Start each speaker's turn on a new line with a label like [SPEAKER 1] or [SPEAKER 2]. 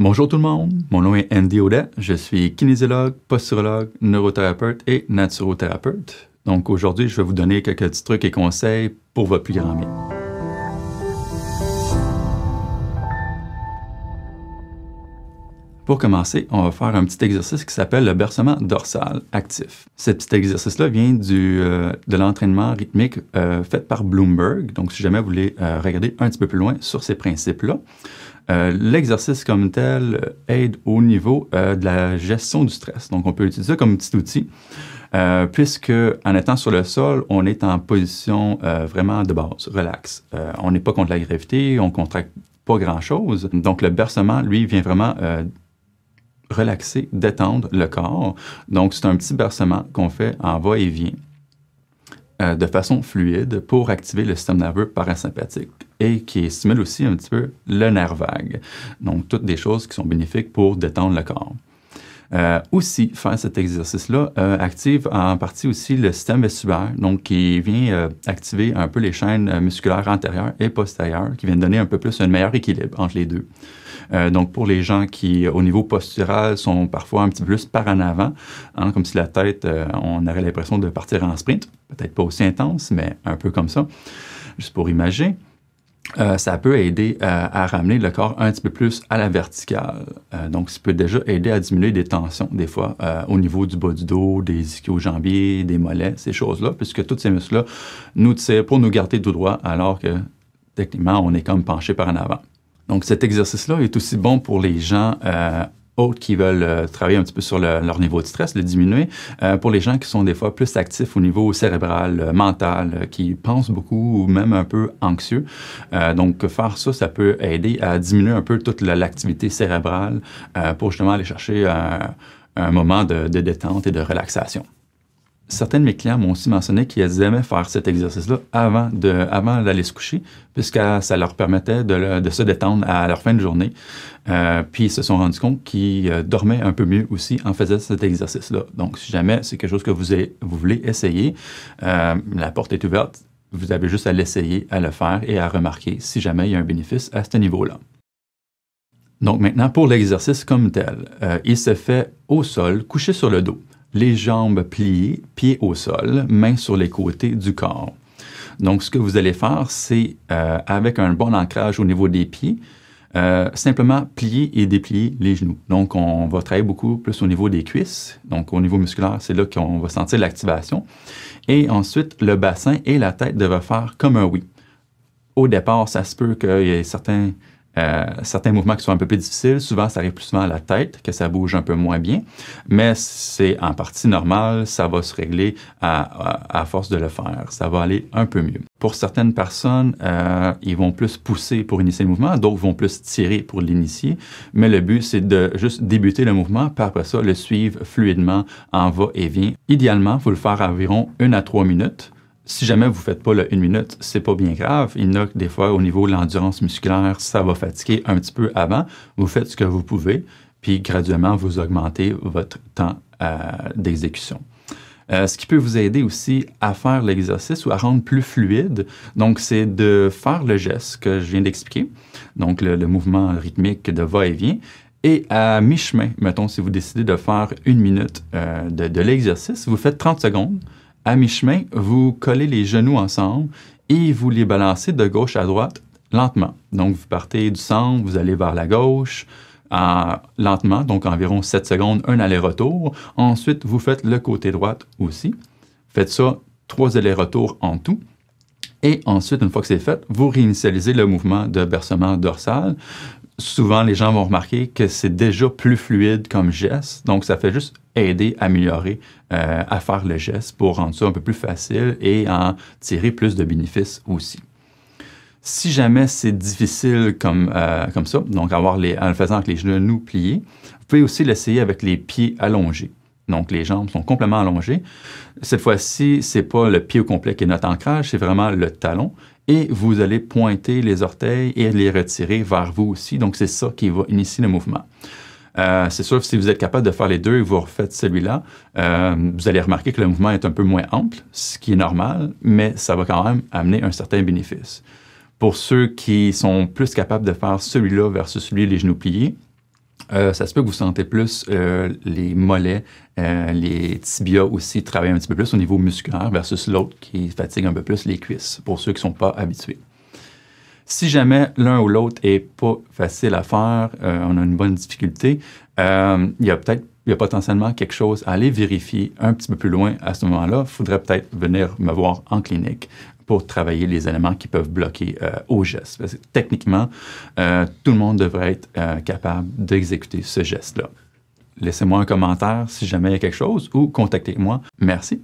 [SPEAKER 1] Bonjour tout le monde, mon nom est Andy Audet, je suis kinésiologue, posturologue, neurothérapeute et naturothérapeute. Donc aujourd'hui, je vais vous donner quelques petits trucs et conseils pour votre plus grand bien. Pour commencer, on va faire un petit exercice qui s'appelle le bercement dorsal actif. Ce petit exercice-là vient de l'entraînement rythmique fait par Bloomberg. Donc si jamais vous voulez regarder un petit peu plus loin sur ces principes-là, l'exercice comme tel aide au niveau de la gestion du stress. Donc, on peut utiliser ça comme petit outil, puisque en étant sur le sol, on est en position vraiment de base, relax. On n'est pas contre la gravité, on ne contracte pas grand-chose. Donc, le bercement, lui, vient vraiment relaxer, détendre le corps. Donc, c'est un petit bercement qu'on fait en va-et-vient de façon fluide pour activer le système nerveux parasympathique et qui stimule aussi un petit peu le nerf vague. Donc, toutes des choses qui sont bénéfiques pour détendre le corps. Aussi, faire cet exercice-là active en partie aussi le système vestibulaire, donc qui vient activer un peu les chaînes musculaires antérieures et postérieures, qui viennent donner un peu plus un meilleur équilibre entre les deux. Donc, pour les gens qui, au niveau postural, sont parfois un petit peu plus par en avant, hein, comme si la tête, on aurait l'impression de partir en sprint, peut-être pas aussi intense, mais un peu comme ça, juste pour imaginer. Ça peut aider à ramener le corps un petit peu plus à la verticale. Donc, ça peut déjà aider à diminuer des tensions, des fois, au niveau du bas du dos, des ischio-jambiers, des mollets, ces choses-là, puisque tous ces muscles-là nous tirent pour nous garder tout droit, alors que, techniquement, on est comme penché par en avant. Donc, cet exercice-là est aussi bon pour les gens autres qui veulent travailler un petit peu sur leur niveau de stress, le diminuer, pour les gens qui sont des fois plus actifs au niveau cérébral, mental, qui pensent beaucoup ou même un peu anxieux. Donc, faire ça, ça peut aider à diminuer un peu toute l'activité cérébrale pour justement aller chercher un moment de détente et de relaxation. Certains de mes clients m'ont aussi mentionné qu'ils aimaient faire cet exercice-là avant d'aller se coucher, puisque ça leur permettait de se détendre à leur fin de journée. Puis ils se sont rendus compte qu'ils dormaient un peu mieux aussi en faisant cet exercice-là. Donc, si jamais c'est quelque chose que vous voulez essayer, la porte est ouverte. Vous avez juste à l'essayer, à le faire et à remarquer si jamais il y a un bénéfice à ce niveau-là. Donc maintenant, pour l'exercice comme tel, il se fait au sol, couché sur le dos. Les jambes pliées, pieds au sol, mains sur les côtés du corps. Donc, ce que vous allez faire, c'est, avec un bon ancrage au niveau des pieds, simplement plier et déplier les genoux. Donc, on va travailler beaucoup plus au niveau des cuisses. Donc, au niveau musculaire, c'est là qu'on va sentir l'activation. Et ensuite, le bassin et la tête devraient faire comme un oui. Au départ, ça se peut qu'il y ait certains mouvements qui sont un peu plus difficiles. Souvent, ça arrive plus souvent à la tête, que ça bouge un peu moins bien, mais c'est en partie normal, ça va se régler à force de le faire. Ça va aller un peu mieux. Pour certaines personnes, ils vont plus pousser pour initier le mouvement, d'autres vont plus tirer pour l'initier, mais le but, c'est de juste débuter le mouvement, puis après ça, le suivre fluidement en va-et-vient. Idéalement, il faut le faire à environ 1 à 3 minutes. Si jamais vous ne faites pas le 1 minute, c'est pas bien grave. Il y en a que des fois, au niveau de l'endurance musculaire, ça va fatiguer un petit peu avant. Vous faites ce que vous pouvez, puis graduellement, vous augmentez votre temps d'exécution. Ce qui peut vous aider aussi à faire l'exercice ou à rendre plus fluide, donc c'est de faire le geste que je viens d'expliquer, donc le mouvement rythmique de va-et-vient, et à mi-chemin, mettons, si vous décidez de faire 1 minute de l'exercice, vous faites 30 secondes. À mi-chemin, vous collez les genoux ensemble et vous les balancez de gauche à droite lentement. Donc, vous partez du centre, vous allez vers la gauche lentement, donc environ 7 secondes, un aller-retour. Ensuite, vous faites le côté droit aussi. Faites ça 3 allers-retours en tout. Et ensuite, une fois que c'est fait, vous réinitialisez le mouvement de bercement dorsal. Souvent, les gens vont remarquer que c'est déjà plus fluide comme geste, donc ça fait juste aider à améliorer, à faire le geste pour rendre ça un peu plus facile et en tirer plus de bénéfices aussi. Si jamais c'est difficile comme ça, donc en le faisant avec les genoux pliés, vous pouvez aussi l'essayer avec les pieds allongés. Donc, les jambes sont complètement allongées. Cette fois-ci, ce n'est pas le pied au complet qui est notre ancrage, c'est vraiment le talon. Et vous allez pointer les orteils et les retirer vers vous aussi. Donc, c'est ça qui va initier le mouvement. C'est sûr que si vous êtes capable de faire les deux et vous refaites celui-là, vous allez remarquer que le mouvement est un peu moins ample, ce qui est normal, mais ça va quand même amener un certain bénéfice. Pour ceux qui sont plus capables de faire celui-là versus celui les genoux pliés, Ça se peut que vous sentez plus les mollets, les tibias aussi travailler un petit peu plus au niveau musculaire versus l'autre qui fatigue un peu plus les cuisses, pour ceux qui ne sont pas habitués. Si jamais l'un ou l'autre n'est pas facile à faire, on a une bonne difficulté, il y a potentiellement quelque chose à aller vérifier un petit peu plus loin à ce moment-là. Il faudrait peut-être venir me voir en clinique pour travailler les éléments qui peuvent bloquer au geste. Parce que, techniquement, tout le monde devrait être capable d'exécuter ce geste-là. Laissez-moi un commentaire si jamais il y a quelque chose ou contactez-moi. Merci.